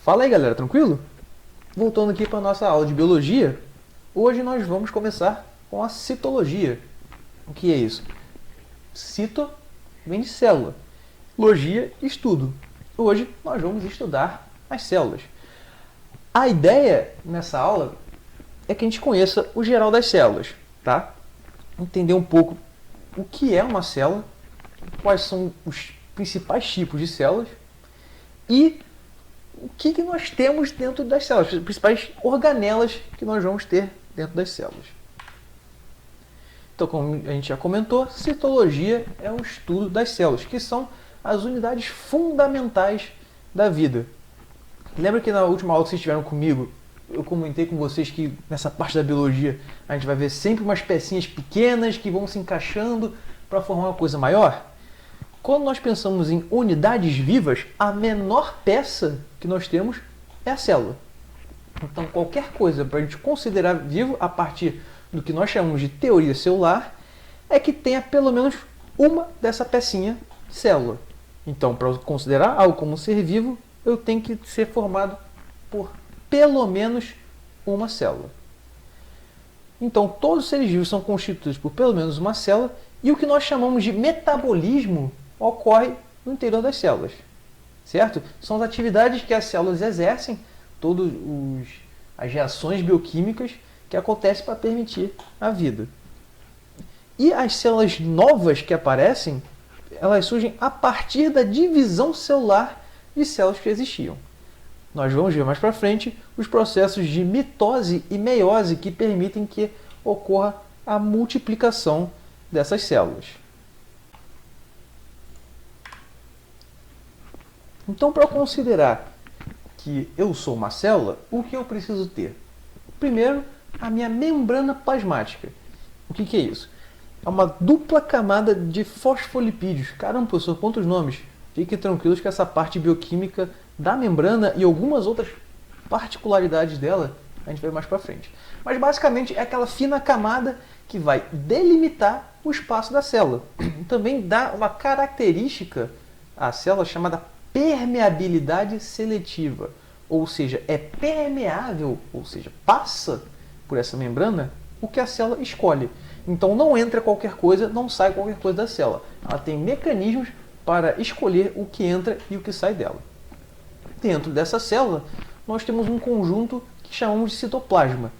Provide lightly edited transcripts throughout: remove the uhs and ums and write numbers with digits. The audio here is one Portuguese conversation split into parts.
Fala aí, galera, tranquilo? Voltando aqui para a nossa aula de biologia, hoje nós vamos começar com a citologia. O que é isso? Cito vem de célula, logia, estudo. Hoje nós vamos estudar as células. A ideia nessa aula é que a gente conheça o geral das células, tá? Entender um pouco o que é uma célula, quais são os principais tipos de células e o que nós temos dentro das células, as principais organelas que nós vamos ter dentro das células. Então, como a gente já comentou, citologia é um estudo das células, que são as unidades fundamentais da vida. Lembra que na última aula que vocês tiveram comigo, eu comentei com vocês que nessa parte da biologia a gente vai ver sempre umas pecinhas pequenas que vão se encaixando para formar uma coisa maior? Quando nós pensamos em unidades vivas, a menor peça que nós temos é a célula. Então, qualquer coisa para a gente considerar vivo a partir do que nós chamamos de teoria celular é que tenha pelo menos uma dessa pecinha célula. Então, para considerar algo como ser vivo, eu tenho que ser formado por pelo menos uma célula. Então, todos os seres vivos são constituídos por pelo menos uma célula e o que nós chamamos de metabolismo ocorre no interior das células, certo? São as atividades que as células exercem, todas as reações bioquímicas que acontecem para permitir a vida. E as células novas que aparecem, elas surgem a partir da divisão celular de células que existiam. Nós vamos ver mais para frente os processos de mitose e meiose que permitem que ocorra a multiplicação dessas células. Então, para considerar que eu sou uma célula, o que eu preciso ter? Primeiro, a minha membrana plasmática. O que é isso? É uma dupla camada de fosfolipídios. Caramba, professor, quantos nomes? Fiquem tranquilos que essa parte bioquímica da membrana e algumas outras particularidades dela a gente vai mais para frente. Mas basicamente é aquela fina camada que vai delimitar o espaço da célula. Também dá uma característica à célula chamada permeabilidade seletiva, ou seja, é permeável, ou seja, passa por essa membrana o que a célula escolhe. Então não entra qualquer coisa, não sai qualquer coisa da célula. Ela tem mecanismos para escolher o que entra e o que sai dela. Dentro dessa célula, nós temos um conjunto que chamamos de citoplasma,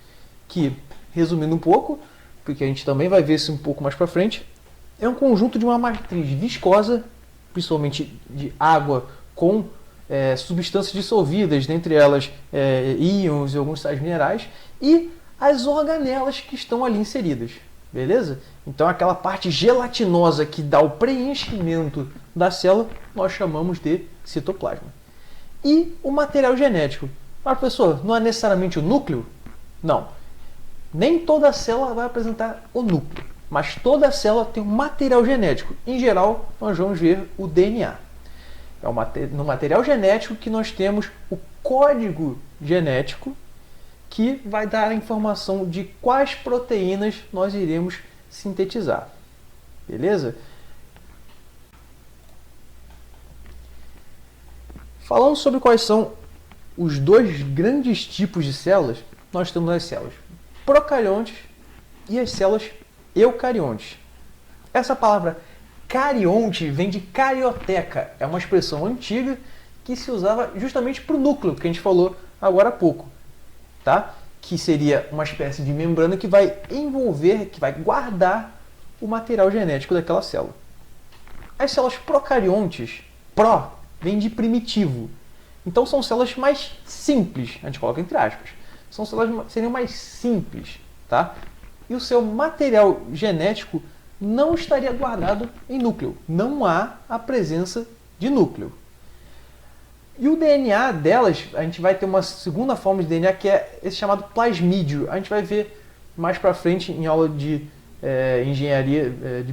que, resumindo um pouco, porque a gente também vai ver isso um pouco mais para frente, é um conjunto de uma matriz viscosa, principalmente de água com substâncias dissolvidas, dentre elas íons e alguns sais minerais, e as organelas que estão ali inseridas. Beleza? Então aquela parte gelatinosa que dá o preenchimento da célula, nós chamamos de citoplasma. E o material genético. Ah, professor, não é necessariamente o núcleo? Não. Nem toda célula vai apresentar o núcleo, mas toda célula tem um material genético. Em geral, nós vamos ver o DNA. É no material genético que nós temos o código genético que vai dar a informação de quais proteínas nós iremos sintetizar. Beleza? Falando sobre quais são os dois grandes tipos de células, nós temos as células procariontes e as células eucariontes. Essa palavra carionte vem de carioteca, é uma expressão antiga que se usava justamente para o núcleo, que a gente falou agora há pouco, tá? Que seria uma espécie de membrana que vai envolver, que vai guardar o material genético daquela célula. As células procariontes, pró, vem de primitivo, então são células mais simples, a gente coloca entre aspas, são células que seriam mais simples, tá? E o seu material genético não estaria guardado em núcleo. Não há a presença de núcleo. E o DNA delas, a gente vai ter uma segunda forma de DNA que é esse chamado plasmídio. A gente vai ver mais para frente em aula de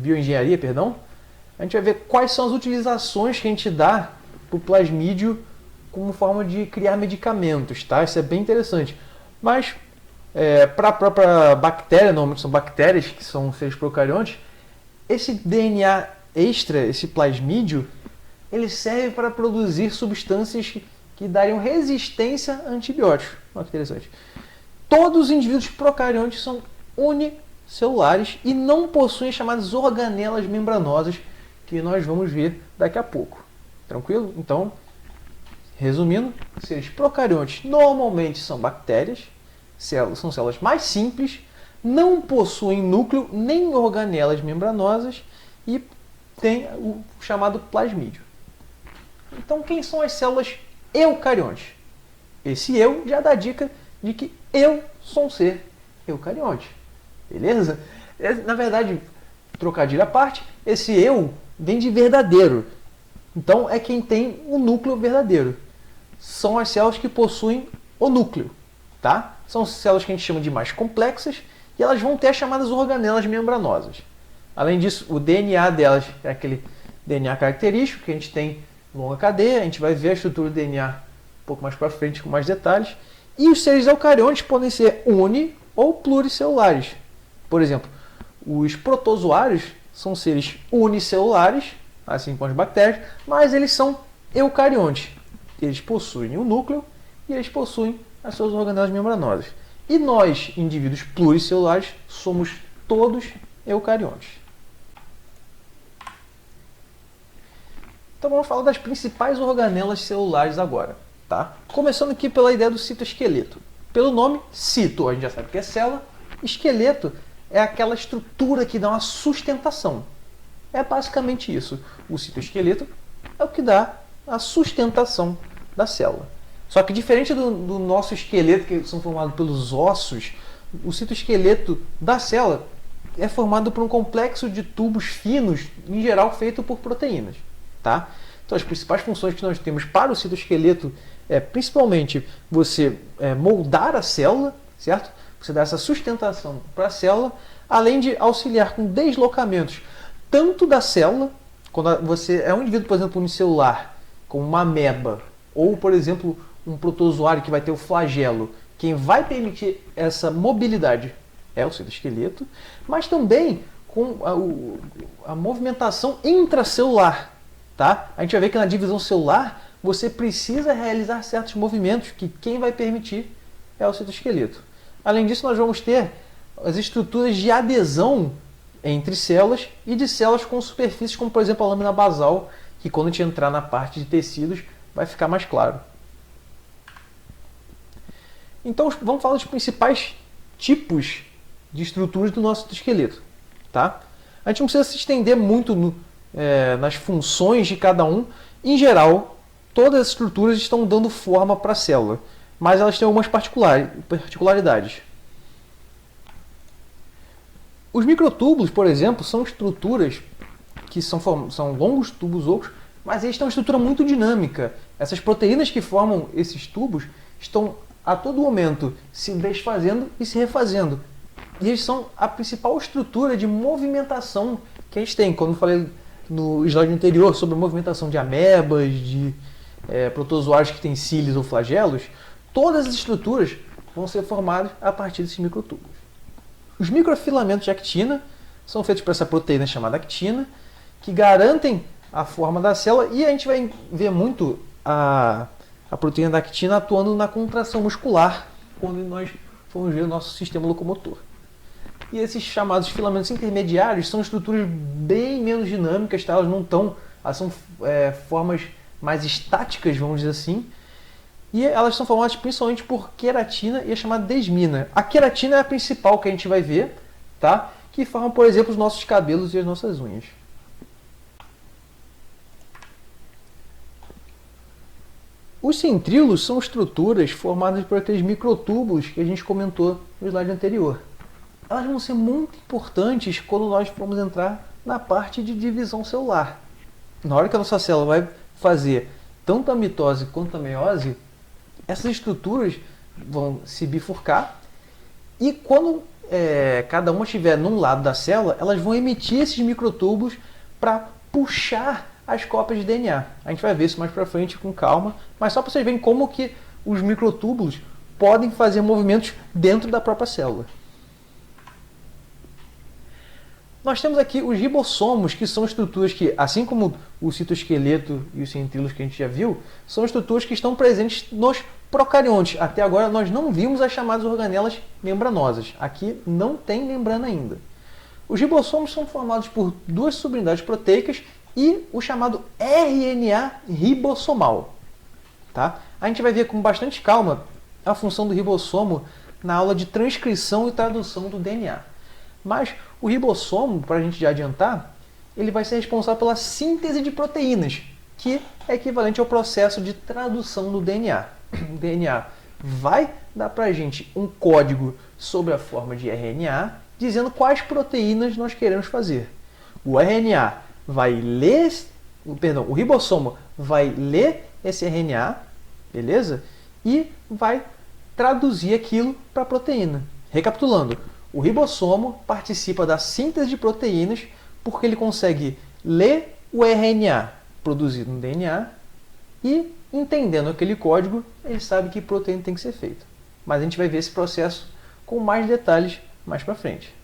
bioengenharia, perdão. A gente vai ver quais são as utilizações que a gente dá para o plasmídio como forma de criar medicamentos, tá? Isso é bem interessante. Mas para a própria bactéria, normalmente são bactérias que são seres procariontes, esse DNA extra, esse plasmídio, ele serve para produzir substâncias que dariam resistência a antibióticos. Olha que interessante. Todos os indivíduos procariontes são unicelulares e não possuem as chamadas organelas membranosas, que nós vamos ver daqui a pouco. Tranquilo? Então, resumindo, seres procariontes normalmente são bactérias, são células mais simples, não possuem núcleo nem organelas membranosas e tem o chamado plasmídio. Então, quem são as células eucariontes? Esse eu já dá dica de que eu sou um ser eucarionte. Beleza? Na verdade, trocadilho à parte, esse eu vem de verdadeiro. Então, é quem tem o núcleo verdadeiro. São as células que possuem o núcleo. Tá? São células que a gente chama de mais complexas e elas vão ter as chamadas organelas membranosas. Além disso, o DNA delas é aquele DNA característico que a gente tem longa cadeia. A gente vai ver a estrutura do DNA um pouco mais para frente com mais detalhes. E os seres eucariontes podem ser uni- ou pluricelulares. Por exemplo, os protozoários são seres unicelulares, assim como as bactérias, mas eles são eucariontes. Eles possuem um núcleo e eles possuem as suas organelas membranosas. E nós, indivíduos pluricelulares, somos todos eucariontes. Então vamos falar das principais organelas celulares agora. Tá? Começando aqui pela ideia do citoesqueleto. Pelo nome, cito, a gente já sabe que é célula. Esqueleto é aquela estrutura que dá uma sustentação. É basicamente isso. O citoesqueleto é o que dá a sustentação da célula. Só que diferente do nosso esqueleto, que são formados pelos ossos, o citoesqueleto da célula é formado por um complexo de tubos finos, em geral feito por proteínas. Tá? Então as principais funções que nós temos para o citoesqueleto é principalmente você moldar a célula, certo? Você dá essa sustentação para a célula, além de auxiliar com deslocamentos tanto da célula, quando você é um indivíduo, por exemplo, unicelular, como uma ameba, ou, por exemplo, um protozoário que vai ter o flagelo, quem vai permitir essa mobilidade é o citoesqueleto, mas também com a movimentação intracelular. Tá? A gente vai ver que na divisão celular você precisa realizar certos movimentos que quem vai permitir é o citoesqueleto. Além disso, nós vamos ter as estruturas de adesão entre células e de células com superfícies, como por exemplo a lâmina basal, que quando a gente entrar na parte de tecidos vai ficar mais claro. Então vamos falar dos principais tipos de estruturas do nosso citoesqueleto. Tá? A gente não precisa se estender muito nas funções de cada um. Em geral, todas as estruturas estão dando forma para a célula, mas elas têm algumas particularidades. Os microtúbulos, por exemplo, são estruturas que são longos tubos ocos, mas eles têm uma estrutura muito dinâmica. Essas proteínas que formam esses tubos estão a todo momento se desfazendo e se refazendo. E eles são a principal estrutura de movimentação que a gente tem. Como eu falei no slide anterior sobre a movimentação de amebas, de protozoários que têm cílios ou flagelos, todas as estruturas vão ser formadas a partir desses microtúbulos. Os microfilamentos de actina são feitos por essa proteína chamada actina, que garantem a forma da célula, e a gente vai ver muito a proteína da actina atuando na contração muscular, quando nós formos ver o nosso sistema locomotor. E esses chamados filamentos intermediários são estruturas bem menos dinâmicas, tá? Elas não estão, elas são formas mais estáticas, vamos dizer assim, e elas são formadas principalmente por queratina e a chamada desmina. A queratina é a principal que a gente vai ver, tá? Que forma, por exemplo, os nossos cabelos e as nossas unhas. Os centríolos são estruturas formadas por aqueles microtúbulos que a gente comentou no slide anterior. Elas vão ser muito importantes quando nós formos entrar na parte de divisão celular. Na hora que a nossa célula vai fazer tanto a mitose quanto a meiose, essas estruturas vão se bifurcar e quando cada uma estiver num lado da célula, elas vão emitir esses microtúbulos para puxar as cópias de DNA. A gente vai ver isso mais para frente com calma, mas só para vocês verem como que os microtúbulos podem fazer movimentos dentro da própria célula. Nós temos aqui os ribossomos, que são estruturas que, assim como o citoesqueleto e os centríolos que a gente já viu, são estruturas que estão presentes nos procariontes. Até agora nós não vimos as chamadas organelas membranosas. Aqui não tem membrana ainda. Os ribossomos são formados por duas subunidades proteicas e o chamado RNA ribossomal. Tá? A gente vai ver com bastante calma a função do ribossomo na aula de transcrição e tradução do DNA. Mas o ribossomo, para a gente já adiantar, ele vai ser responsável pela síntese de proteínas, que é equivalente ao processo de tradução do DNA. O DNA vai dar para a gente um código sobre a forma de RNA, dizendo quais proteínas nós queremos fazer. O RNA vai ler, o ribossomo vai ler esse RNA, beleza? E vai traduzir aquilo para a proteína. Recapitulando, o ribossomo participa da síntese de proteínas porque ele consegue ler o RNA produzido no DNA e, entendendo aquele código, ele sabe que proteína tem que ser feita. Mas a gente vai ver esse processo com mais detalhes mais para frente.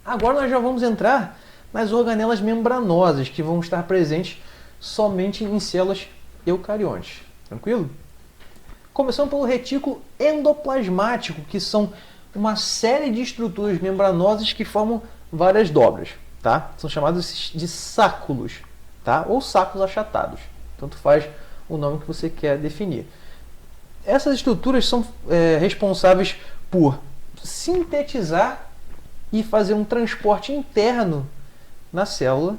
Agora nós já vamos entrar nas organelas membranosas, que vão estar presentes somente em células eucariontes. Tranquilo? Começando pelo retículo endoplasmático, que são uma série de estruturas membranosas que formam várias dobras. Tá? São chamados de sáculos, tá? Ou sacos achatados. Tanto faz o nome que você quer definir. Essas estruturas são responsáveis por sintetizar e fazer um transporte interno na célula,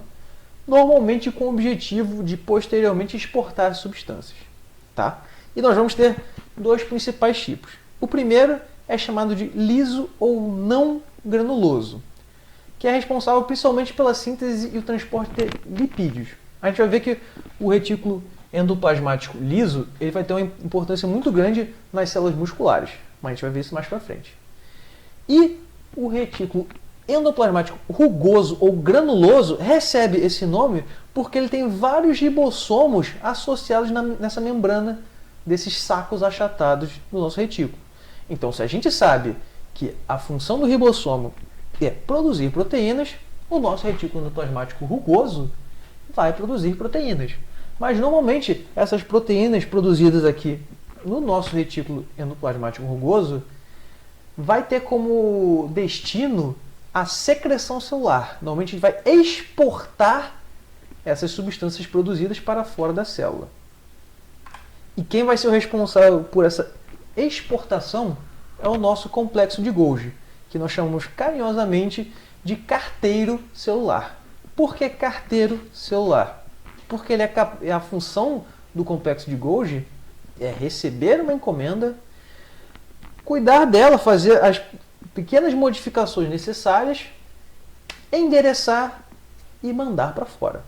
normalmente com o objetivo de posteriormente exportar as substâncias. Tá? E nós vamos ter dois principais tipos. O primeiro é chamado de liso ou não granuloso, que é responsável principalmente pela síntese e o transporte de lipídios. A gente vai ver que o retículo endoplasmático liso ele vai ter uma importância muito grande nas células musculares, mas a gente vai ver isso mais para frente. E o retículo endoplasmático rugoso ou granuloso recebe esse nome porque ele tem vários ribossomos associados nessa membrana desses sacos achatados do nosso retículo. Então, se a gente sabe que a função do ribossomo é produzir proteínas, o nosso retículo endoplasmático rugoso vai produzir proteínas. Mas, normalmente, essas proteínas produzidas aqui no nosso retículo endoplasmático rugoso vai ter como destino a secreção celular. Normalmente, a gente vai exportar essas substâncias produzidas para fora da célula. E quem vai ser o responsável por essa exportação é o nosso complexo de Golgi, que nós chamamos carinhosamente de carteiro celular. Por que carteiro celular? Porque a função do complexo de Golgi é receber uma encomenda, cuidar dela, fazer as pequenas modificações necessárias, endereçar e mandar para fora.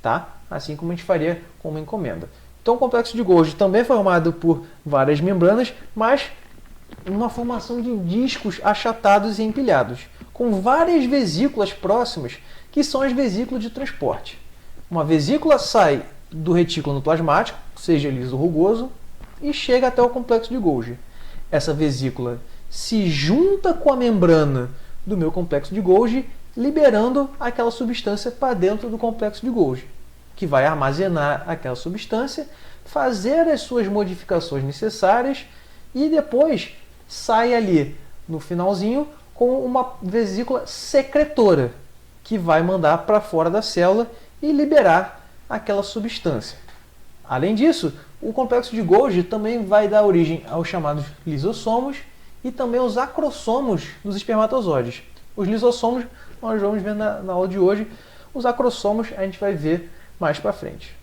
Tá? Assim como a gente faria com uma encomenda. Então o complexo de Golgi também é formado por várias membranas, mas uma formação de discos achatados e empilhados, com várias vesículas próximas, que são as vesículas de transporte. Uma vesícula sai do retículo endoplasmático, seja liso ou rugoso, e chega até o complexo de Golgi. Essa vesícula se junta com a membrana do meu complexo de Golgi, liberando aquela substância para dentro do complexo de Golgi, que vai armazenar aquela substância, fazer as suas modificações necessárias e depois sai ali no finalzinho com uma vesícula secretora, que vai mandar para fora da célula e liberar aquela substância. Além disso, o complexo de Golgi também vai dar origem aos chamados lisossomos e também aos acrossomos dos espermatozoides. Os lisossomos nós vamos ver na aula de hoje, os acrossomos a gente vai ver mais para frente.